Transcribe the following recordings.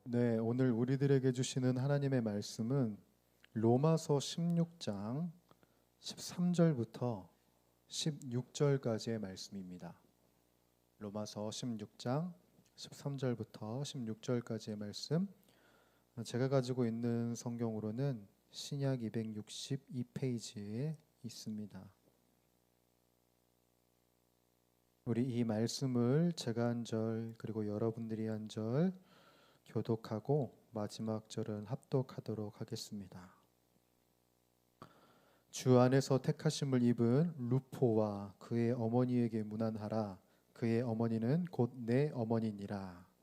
네, 오늘 우리들에게 주시는 하나님의 말씀은 로마서 16장 13절부터 16절까지의 말씀입니다. 로마서 16장 13절부터 16절까지의 말씀. 제가 가지고 있는 성경으로는 신약 262페이지에 있습니다. 우리 이 말씀을 제가 한 절 그리고 여러분들이 한 절 교독하고 마지막 절은 합독하도록 하겠습니다. 주 안에서 택하심을 입은 루포와 그의 어머니에게 문안하라. 그의 어머니는 곧 내 어머니니라.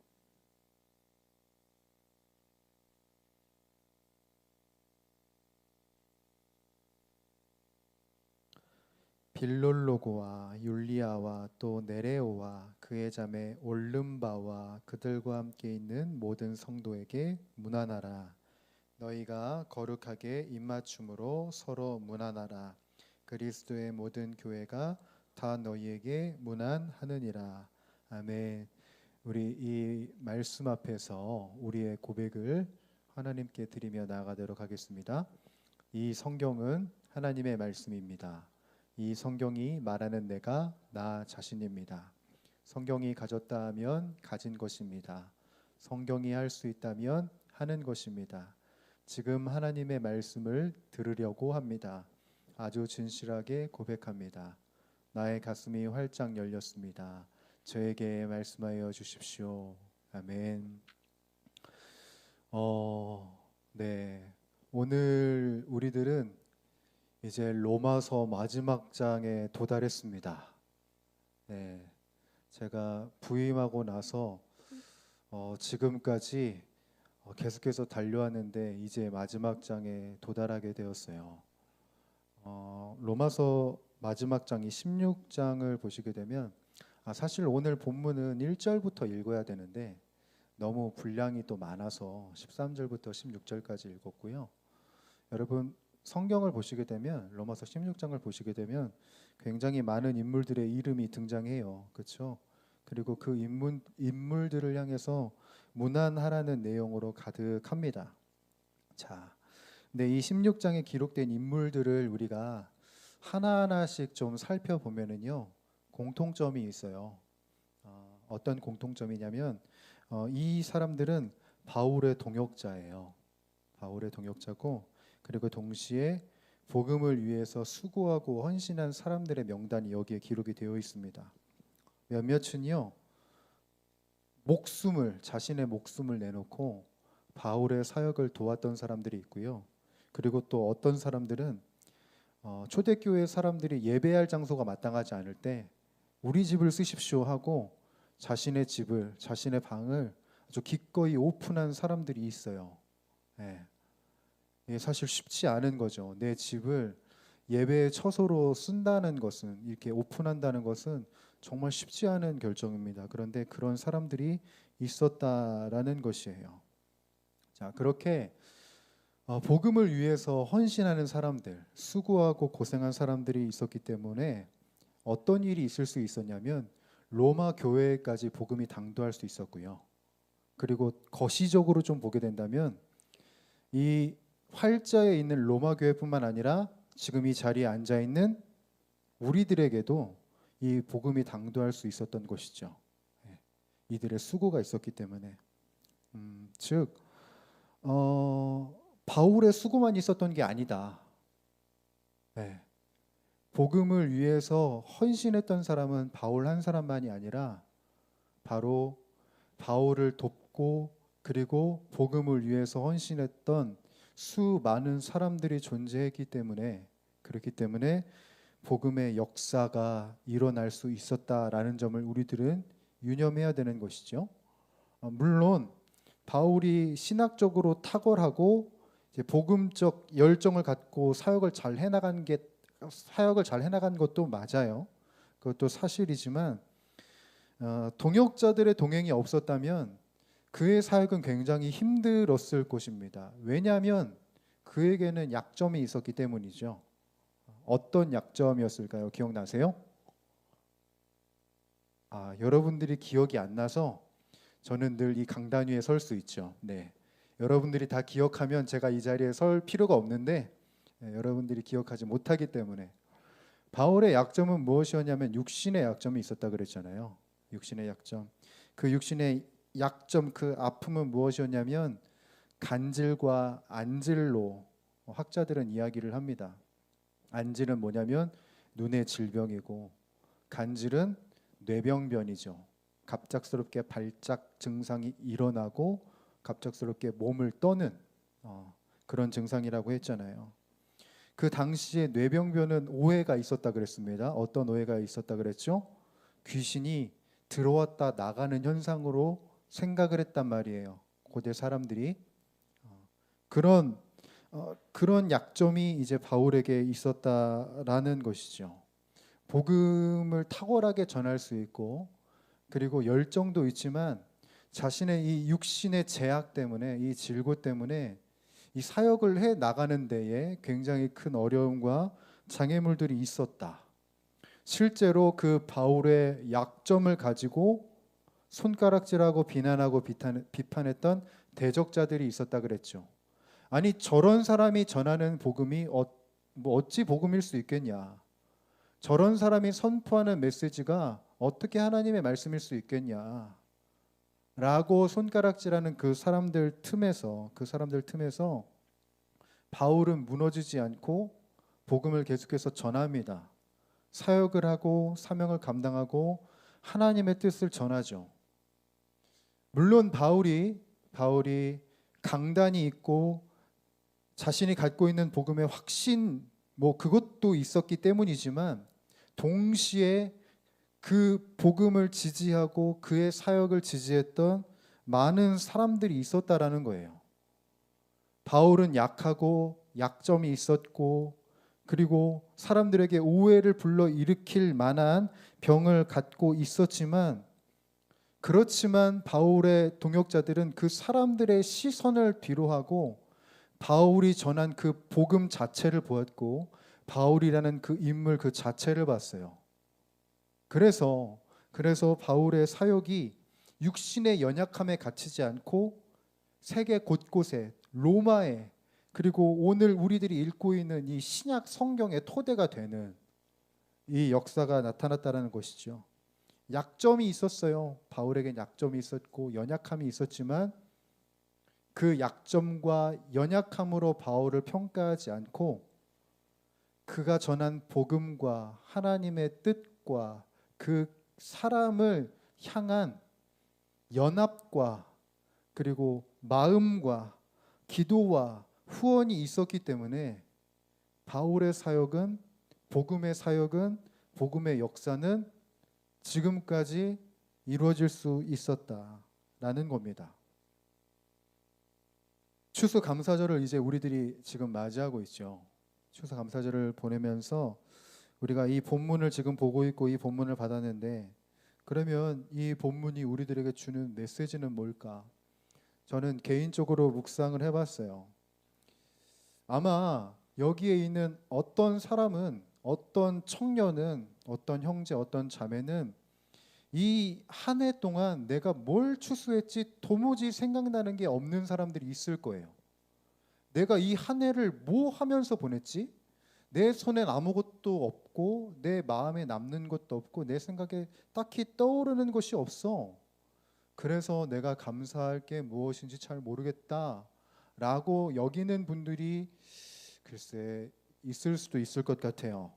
빌롤로고와 율리아와 또 네레오와 그의 자매 올름바와 그들과 함께 있는 모든 성도에게 문안하라. 너희가 거룩하게 입맞춤으로 서로 문안하라. 그리스도의 모든 교회가 다 너희에게 문안하느니라. 아멘. 우리 이 말씀 앞에서 우리의 고백을 하나님께 드리며 나아가도록 하겠습니다. 이 성경은 하나님의 말씀입니다. 이 성경이 말하는 내가 나 자신입니다. 성경이 가졌다 하면 가진 것입니다. 성경이 할 수 있다면 하는 것입니다. 지금 하나님의 말씀을 들으려고 합니다. 아주 진실하게 고백합니다. 나의 가슴이 활짝 열렸습니다. 저에게 말씀하여 주십시오. 아멘. 네. 오늘 우리들은 이제 로마서 마지막 장에 도달했습니다. 네. 제가 부임하고 나서 지금까지 계속해서 달려왔는데 이제 마지막 장에 도달하게 되었어요. 로마서 마지막 장이 16장을 보시게 되면 사실 오늘 본문은 1절부터 읽어야 되는데 너무 분량이 또 많아서 13절부터 16절까지 읽었고요. 여러분 성경을 보시게 되면 로마서 16장을 보시게 되면 굉장히 많은 인물들의 이름이 등장해요. 그렇죠? 그리고 그 인물들을 향해서 문안하라는 내용으로 가득합니다. 자, 근데 이 16장에 기록된 인물들을 우리가 하나하나씩 좀 살펴보면은요, 공통점이 있어요. 어떤 공통점이냐면 이 사람들은 바울의 동역자예요. 바울의 동역자고, 그리고 동시에 복음을 위해서 수고하고 헌신한 사람들의 명단이 여기에 기록이 되어 있습니다. 몇몇은요, 자신의 목숨을 내놓고 바울의 사역을 도왔던 사람들이 있고요. 그리고 또 어떤 사람들은 초대교회 사람들이 예배할 장소가 마땅하지 않을 때 우리 집을 쓰십시오 하고 자신의 집을, 자신의 방을 아주 기꺼이 오픈한 사람들이 있어요. 네. 이게 사실 쉽지 않은 거죠. 내 집을 예배의 처소로 쓴다는 것은, 이렇게 오픈한다는 것은 정말 쉽지 않은 결정입니다. 그런데 그런 사람들이 있었다라는 것이에요. 자, 그렇게 복음을 위해서 헌신하는 사람들, 수고하고 고생한 사람들이 있었기 때문에 어떤 일이 있을 수 있었냐면 로마 교회까지 복음이 당도할 수 있었고요. 그리고 거시적으로 좀 보게 된다면 이 활자에 있는 로마 교회뿐만 아니라 지금 이 자리에 앉아 있는 우리들에게도 이 복음이 당도할 수 있었던 것이죠. 이들의 수고가 있었기 때문에, 즉 바울의 수고만 있었던 게 아니다. 네. 복음을 위해서 헌신했던 사람은 바울 한 사람만이 아니라 바로 바울을 돕고 그리고 복음을 위해서 헌신했던 수많은 사람들이 존재했기 때문에, 그렇기 때문에 복음의 역사가 일어날 수 있었다라는 점을 우리들은 유념해야 되는 것이죠. 물론 바울이 신학적으로 탁월하고 이제 복음적 열정을 갖고 사역을 잘 해나간 것도 맞아요. 그것도 사실이지만 동역자들의 동행이 없었다면 그의 사역은 굉장히 힘들었을 것입니다. 왜냐하면 그에게는 약점이 있었기 때문이죠. 어떤 약점이었을까요? 기억나세요? 여러분들이 기억이 안 나서 저는 늘 이 강단 위에 설 수 있죠. 네. 여러분들이 다 기억하면 제가 이 자리에 설 필요가 없는데 여러분들이 기억하지 못하기 때문에 바울의 약점은 무엇이었냐면 육신의 약점이 있었다 그랬잖아요. 육신의 약점. 그 육신의 약점, 그 아픔은 무엇이었냐면 간질과 안질로 학자들은 이야기를 합니다. 안질은 뭐냐면 눈의 질병이고 간질은 뇌병변이죠. 갑작스럽게 발작 증상이 일어나고 갑작스럽게 몸을 떠는 그런 증상이라고 했잖아요. 그 당시에 뇌병변은 오해가 있었다 그랬습니다. 어떤 오해가 있었다 그랬죠? 귀신이 들어왔다 나가는 현상으로 생각을 했단 말이에요. 고대 사람들이 그런 그런 약점이 이제 바울에게 있었다라는 것이죠. 복음을 탁월하게 전할 수 있고 그리고 열정도 있지만 자신의 이 육신의 제약 때문에 이 질고 때문에 이 사역을 해 나가는 데에 굉장히 큰 어려움과 장애물들이 있었다. 실제로 그 바울의 약점을 가지고 손가락질하고 비난하고 비판했던 대적자들이 있었다 그랬죠. 아니 저런 사람이 전하는 복음이 어찌 복음일 수 있겠냐. 저런 사람이 선포하는 메시지가 어떻게 하나님의 말씀일 수 있겠냐. 라고 손가락질하는 그 사람들 틈에서 바울은 무너지지 않고 복음을 계속해서 전합니다. 사역을 하고 사명을 감당하고 하나님의 뜻을 전하죠. 물론 바울이 강단이 있고 자신이 갖고 있는 복음의 확신 그것도 있었기 때문이지만 동시에 그 복음을 지지하고 그의 사역을 지지했던 많은 사람들이 있었다라는 거예요. 바울은 약하고 약점이 있었고 그리고 사람들에게 오해를 불러일으킬 만한 병을 갖고 있었지만 그렇지만 바울의 동역자들은 그 사람들의 시선을 뒤로하고 바울이 전한 그 복음 자체를 보았고 바울이라는 그 인물 그 자체를 봤어요. 그래서 바울의 사역이 육신의 연약함에 갇히지 않고 세계 곳곳에 로마에 그리고 오늘 우리들이 읽고 있는 이 신약 성경의 토대가 되는 이 역사가 나타났다는 것이죠. 약점이 있었어요. 바울에겐 약점이 있었고 연약함이 있었지만 그 약점과 연약함으로 바울을 평가하지 않고 그가 전한 복음과 하나님의 뜻과 그 사람을 향한 연합과 그리고 마음과 기도와 후원이 있었기 때문에 바울의 사역은 복음의 역사는 지금까지 이루어질 수 있었다라는 겁니다. 추수감사절을 이제 우리들이 지금 맞이하고 있죠. 추수감사절을 보내면서 우리가 이 본문을 지금 보고 있고 이 본문을 받았는데 그러면 이 본문이 우리들에게 주는 메시지는 뭘까? 저는 개인적으로 묵상을 해봤어요. 아마 여기에 있는 어떤 사람은 어떤 청년은 어떤 형제 어떤 자매는 이 한 해 동안 내가 뭘 추수했지 도무지 생각나는 게 없는 사람들이 있을 거예요. 내가 이 한 해를 뭐 하면서 보냈지? 내 손엔 아무것도 없고 내 마음에 남는 것도 없고 내 생각에 딱히 떠오르는 것이 없어. 그래서 내가 감사할 게 무엇인지 잘 모르겠다라고 여기는 분들이 글쎄 있을 수도 있을 것 같아요.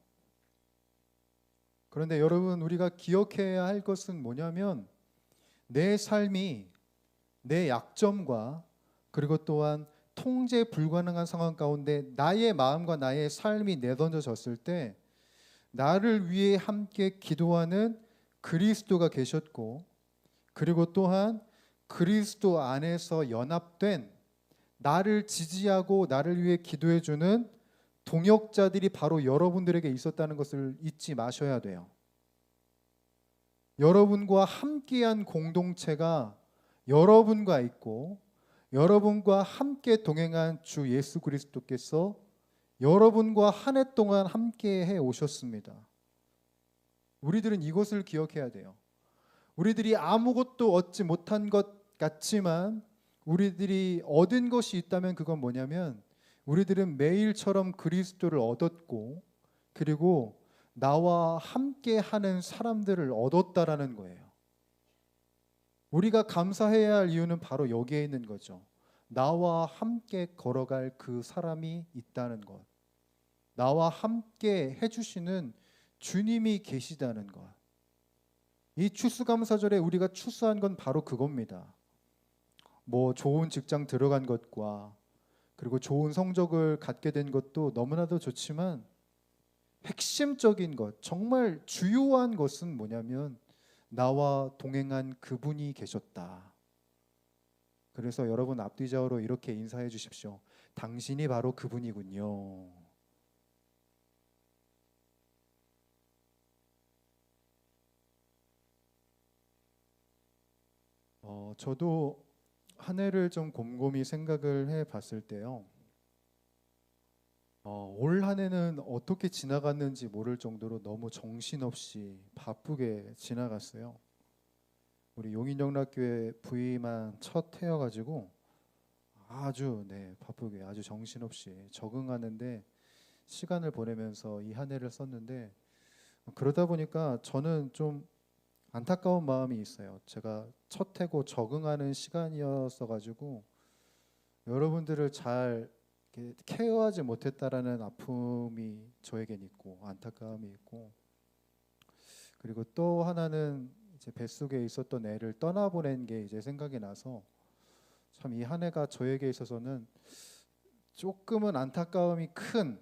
그런데 여러분 우리가 기억해야 할 것은 뭐냐면 내 삶이 내 약점과 그리고 또한 통제 불가능한 상황 가운데 나의 마음과 나의 삶이 내던져졌을 때 나를 위해 함께 기도하는 그리스도가 계셨고 그리고 또한 그리스도 안에서 연합된 나를 지지하고 나를 위해 기도해주는 동역자들이 바로 여러분들에게 있었다는 것을 잊지 마셔야 돼요. 여러분과 함께한 공동체가 여러분과 있고 여러분과 함께 동행한 주 예수 그리스도께서 여러분과 한 해 동안 함께 해 오셨습니다. 우리들은 이것을 기억해야 돼요. 우리들이 아무것도 얻지 못한 것 같지만 우리들이 얻은 것이 있다면 그건 뭐냐면 우리들은 매일처럼 그리스도를 얻었고 그리고 나와 함께 하는 사람들을 얻었다라는 거예요. 우리가 감사해야 할 이유는 바로 여기에 있는 거죠. 나와 함께 걸어갈 그 사람이 있다는 것. 나와 함께 해주시는 주님이 계시다는 것. 이 추수감사절에 우리가 추수한 건 바로 그겁니다. 뭐 좋은 직장 들어간 것과 그리고 좋은 성적을 갖게 된 것도 너무나도 좋지만 핵심적인 것, 정말 주요한 것은 뭐냐면 나와 동행한 그분이 계셨다. 그래서 여러분 앞뒤 좌우로 이렇게 인사해 주십시오. 당신이 바로 그분이군요. 저도 한 해를 좀 곰곰이 생각을 해 봤을 때요. 올 한 해는 어떻게 지나갔는지 모를 정도로 너무 정신없이 바쁘게 지나갔어요. 우리 용인영락교회 부임한 첫 해여가지고 아주 바쁘게 아주 정신없이 적응하는데 시간을 보내면서 이 한 해를 썼는데 그러다 보니까 저는 좀 안타까운 마음이 있어요. 제가 첫 해고 적응하는 시간이었어 가지고 여러분들을 잘 이렇게 케어하지 못했다라는 아픔이 저에겐 있고 안타까움이 있고 그리고 또 하나는 이제 뱃속에 있었던 애를 떠나보낸 게 이제 생각이 나서 참 이 한 해가 저에게 있어서는 조금은 안타까움이 큰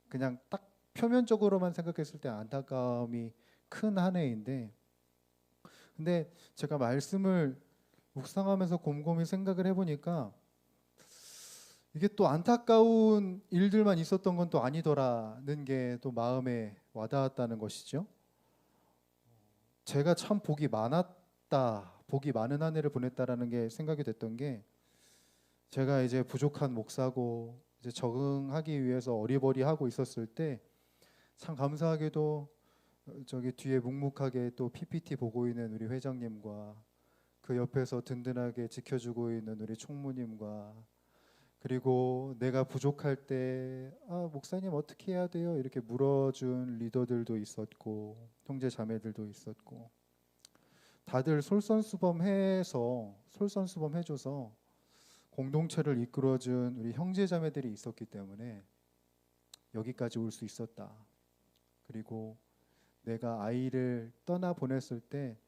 그냥 딱 표면적으로만 생각했을 때 안타까움이 큰 한 해인데 근데 제가 말씀을 묵상하면서 곰곰이 생각을 해보니까 이게 또 안타까운 일들만 있었던 건 또 아니더라는 게 또 마음에 와닿았다는 것이죠. 제가 참 복이 많았다, 복이 많은 한 해를 보냈다라는 게 생각이 됐던 게 제가 이제 부족한 목사고 이제 적응하기 위해서 어리버리하고 있었을 때 참 감사하게도 저기 뒤에 묵묵하게 또 PPT 보고 있는 우리 회장님과 그 옆에서 든든하게 지켜주고 있는 우리 총무님과 그리고 내가 부족할 때 목사님 어떻게 해야 돼요? 이렇게 물어준 리더들도 있었고 형제 자매들도 있었고 다들 솔선수범해줘서 공동체를 이끌어준 우리 형제 자매들이 있었기 때문에 여기까지 올 수 있었다. 그리고 내가 아이를 떠나 보냈을 때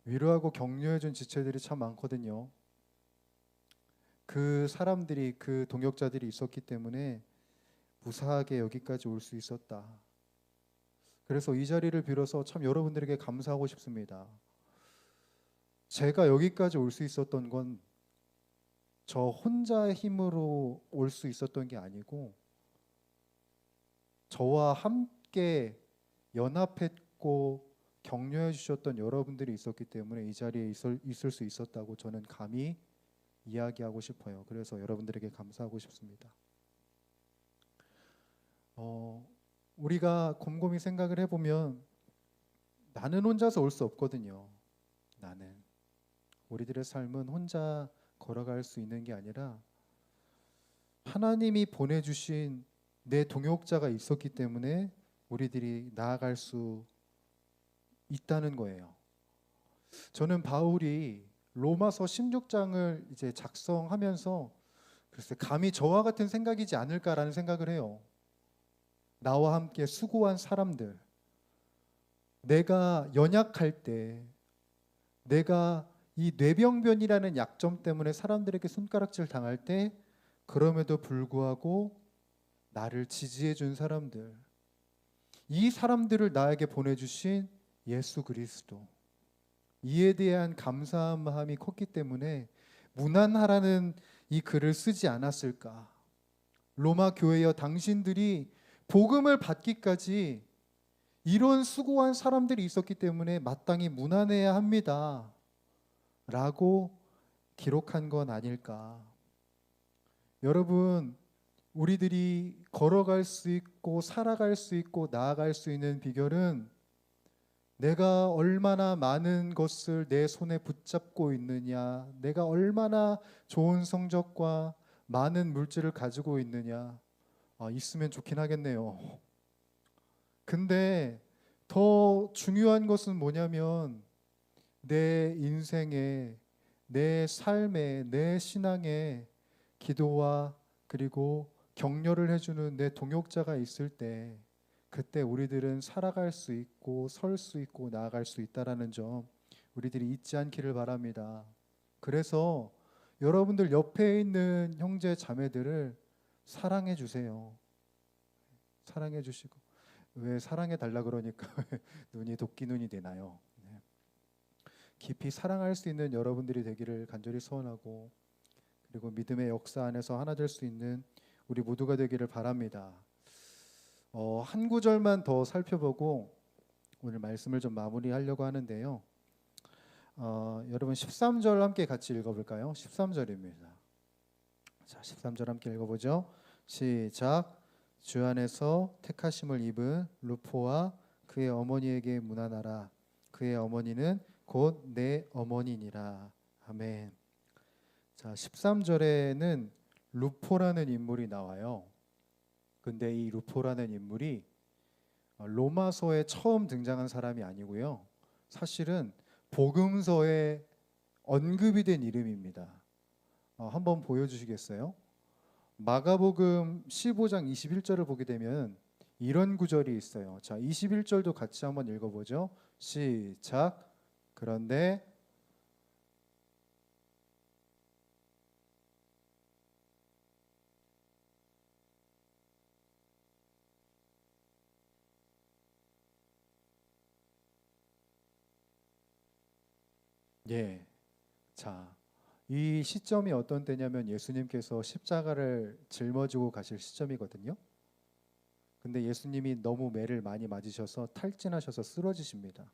위로하고 격려해준 지체들이 참 많거든요. 그 사람들이 그 동역자들이 있었기 때문에 무사하게 여기까지 올 수 있었다. 그래서 이 자리를 빌어서 참 여러분들에게 감사하고 싶습니다. 제가 여기까지 올 수 있었던 건 저 혼자의 힘으로 올 수 있었던 게 아니고 저와 함께 연합했고 격려해 주셨던 여러분들이 있었기 때문에 이 자리에 있을 수 있었다고 저는 감히 이야기하고 싶어요. 그래서 여러분들에게 감사하고 싶습니다. 우리가 곰곰이 생각을 해보면 나는 혼자서 올 수 없거든요. 우리들의 삶은 혼자 걸어갈 수 있는 게 아니라 하나님이 보내주신 내 동역자가 있었기 때문에 우리들이 나아갈 수 있다는 거예요. 저는 바울이 로마서 16장을 이제 작성하면서 글쎄 감히 저와 같은 생각이지 않을까라는 생각을 해요. 나와 함께 수고한 사람들, 내가 연약할 때, 내가 이 뇌병변이라는 약점 때문에 사람들에게 손가락질 당할 때 그럼에도 불구하고 나를 지지해 준 사람들, 이 사람들을 나에게 보내주신 예수 그리스도, 이에 대한 감사한 마음이 컸기 때문에 무난하라는 이 글을 쓰지 않았을까. 로마 교회여 당신들이 복음을 받기까지 이런 수고한 사람들이 있었기 때문에 마땅히 무난해야 합니다 라고 기록한 건 아닐까. 여러분, 우리들이 걸어갈 수 있고 살아갈 수 있고 나아갈 수 있는 비결은 내가 얼마나 많은 것을 내 손에 붙잡고 있느냐, 내가 얼마나 좋은 성적과 많은 물질을 가지고 있느냐, 있으면 좋긴 하겠네요. 근데 더 중요한 것은 뭐냐면 내 인생에, 내 삶에, 내 신앙에 기도와 그리고 격려를 해주는 내 동역자가 있을 때 그때 우리들은 살아갈 수 있고 설 수 있고 나아갈 수 있다라는 점 우리들이 잊지 않기를 바랍니다. 그래서 여러분들 옆에 있는 형제 자매들을 사랑해 주세요. 사랑해 주시고 왜 사랑해 달라 그러니까 눈이 도끼 눈이 되나요? 네. 깊이 사랑할 수 있는 여러분들이 되기를 간절히 소원하고 그리고 믿음의 역사 안에서 하나 될 수 있는 우리 모두가 되기를 바랍니다. 한 구절만 더 살펴보고 오늘 말씀을 좀 마무리하려고 하는데요. 여러분 13절 함께 같이 읽어볼까요? 13절입니다. 자, 13절 함께 읽어보죠. 시작. 주 안에서 택하심을 입은 루포와 그의 어머니에게 문안하라. 그의 어머니는 곧 내 어머니니라. 아멘. 자, 13절에는 루포라는 인물이 나와요. 근데 이 루포라는 인물이 로마서에 처음 등장한 사람이 아니고요. 사실은 복음서에 언급이 된 이름입니다. 한번 보여주시겠어요? 마가복음 15장 21절을 보게 되면 이런 구절이 있어요. 자, 21절도 같이 한번 읽어보죠. 시작. 그런데 예. 자, 이 시점이 어떤 때냐면 예수님께서 십자가를 짊어지고 가실 시점이거든요. 근데 예수님이 너무 매를 많이 맞으셔서 탈진하셔서 쓰러지십니다.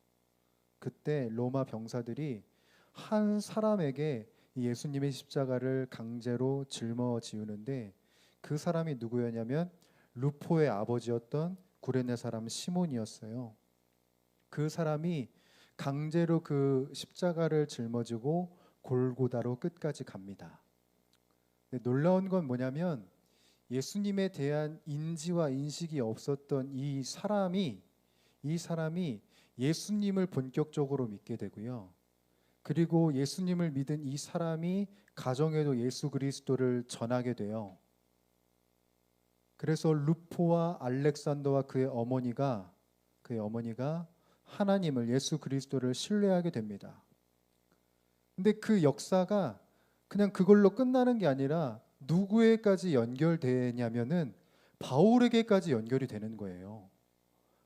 그때 로마 병사들이 한 사람에게 이 예수님의 십자가를 강제로 짊어지우는데 그 사람이 누구였냐면 루포의 아버지였던 구레네 사람 시몬이었어요. 그 사람이 강제로 그 십자가를 짊어지고 골고다로 끝까지 갑니다. 근데 놀라운 건 뭐냐면 예수님에 대한 인지와 인식이 없었던 이 사람이 예수님을 본격적으로 믿게 되고요. 그리고 예수님을 믿은 이 사람이 가정에도 예수 그리스도를 전하게 돼요. 그래서 루포와 알렉산더와 그의 어머니가 하나님을 예수 그리스도를 신뢰하게 됩니다. 근데 그 역사가 그냥 그걸로 끝나는 게 아니라 누구에까지 연결되냐면은 바울에게까지 연결이 되는 거예요.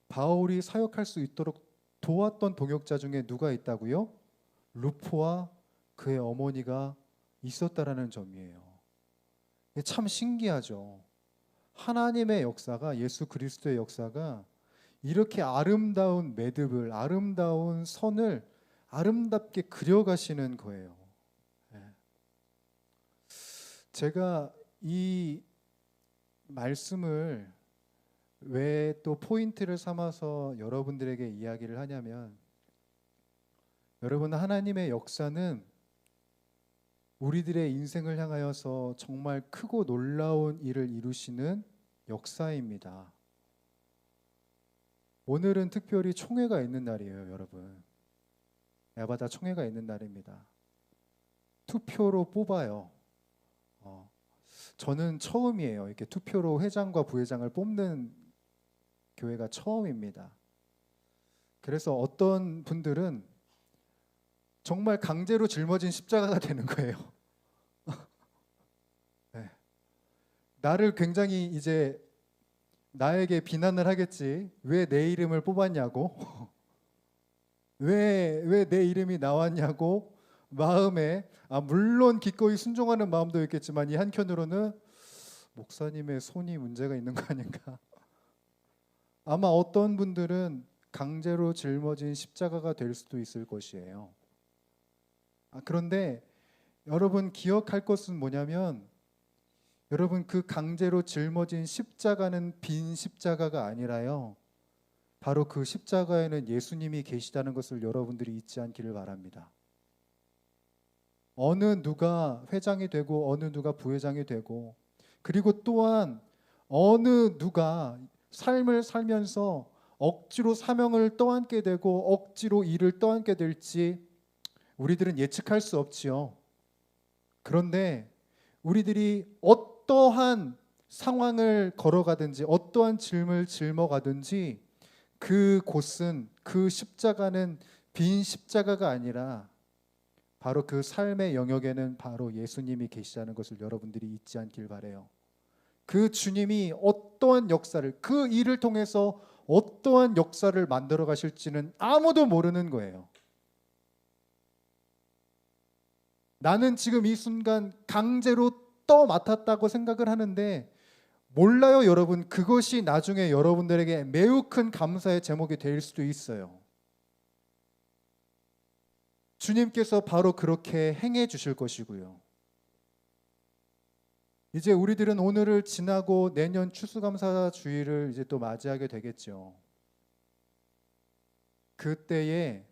바울이 사역할 수 있도록 도왔던 동역자 중에 누가 있다고요? 루포와 그의 어머니가 있었다라는 점이에요. 참 신기하죠. 하나님의 역사가, 예수 그리스도의 역사가 이렇게 아름다운 매듭을, 아름다운 선을 아름답게 그려가시는 거예요. 제가 이 말씀을 왜 또 포인트를 삼아서 여러분들에게 이야기를 하냐면, 여러분, 하나님의 역사는 우리들의 인생을 향하여서 정말 크고 놀라운 일을 이루시는 역사입니다. 오늘은 특별히 총회가 있는 날이에요, 여러분. 야바다 총회가 있는 날입니다. 투표로 뽑아요. 저는 처음이에요. 이렇게 투표로 회장과 부회장을 뽑는 교회가 처음입니다. 그래서 어떤 분들은 정말 강제로 짊어진 십자가가 되는 거예요. 네. 나를 굉장히 이제 나에게 비난을 하겠지. 왜 내 이름을 뽑았냐고. 왜 내 이름이 나왔냐고 마음에 물론 기꺼이 순종하는 마음도 있겠지만 이 한켠으로는 목사님의 손이 문제가 있는 거 아닌가. 아마 어떤 분들은 강제로 짊어진 십자가가 될 수도 있을 것이에요. 그런데 여러분 기억할 것은 뭐냐면 여러분 그 강제로 짊어진 십자가는 빈 십자가가 아니라요. 바로 그 십자가에는 예수님이 계시다는 것을 여러분들이 잊지 않기를 바랍니다. 어느 누가 회장이 되고 어느 누가 부회장이 되고, 그리고 또한 어느 누가 삶을 살면서 억지로 사명을 떠안게 되고 억지로 일을 떠안게 될지 우리들은 예측할 수 없지요. 그런데 우리들이 어떠한 상황을 걸어가든지 어떠한 짐을 짊어가든지 그 곳은, 그 십자가는 빈 십자가가 아니라 바로 그 삶의 영역에는 바로 예수님이 계시다는 것을 여러분들이 잊지 않길 바라요. 그 주님이 어떠한 역사를, 그 일을 통해서 어떠한 역사를 만들어 가실지는 아무도 모르는 거예요. 나는 지금 이 순간 강제로 맡았다고 생각을 하는데 몰라요, 여러분. 그것이 나중에 여러분들에게 매우 큰 감사의 제목이 될 수도 있어요. 주님께서 바로 그렇게 행해 주실 것이고요. 이제 우리들은 오늘을 지나고 내년 추수감사 주일을 이제 또 맞이하게 되겠죠. 그때에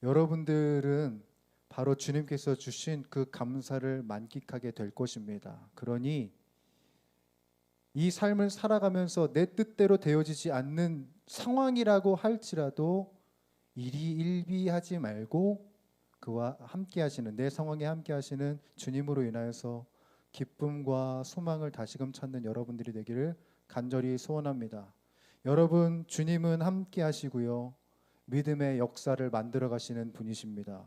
여러분들은 바로 주님께서 주신 그 감사를 만끽하게 될 것입니다. 그러니 이 삶을 살아가면서 내 뜻대로 되어지지 않는 상황이라고 할지라도 일희일비하지 말고 그와 함께 하시는, 내 상황에 함께 하시는 주님으로 인하여서 기쁨과 소망을 다시금 찾는 여러분들이 되기를 간절히 소원합니다. 여러분, 주님은 함께 하시고요, 믿음의 역사를 만들어 가시는 분이십니다.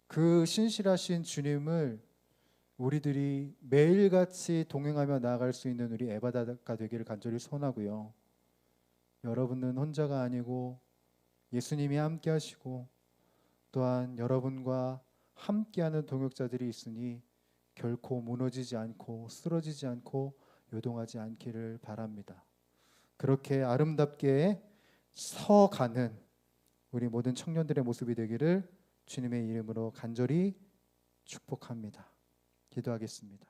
그 신실하신 주님을 우리들이 매일같이 동행하며 나아갈 수 있는 우리 에바다가 되기를 간절히 소원하고요, 여러분은 혼자가 아니고 예수님이 함께 하시고 또한 여러분과 함께하는 동역자들이 있으니 결코 무너지지 않고 쓰러지지 않고 요동하지 않기를 바랍니다. 그렇게 아름답게 서가는 우리 모든 청년들의 모습이 되기를 주님의 이름으로 간절히 축복합니다. 기도하겠습니다.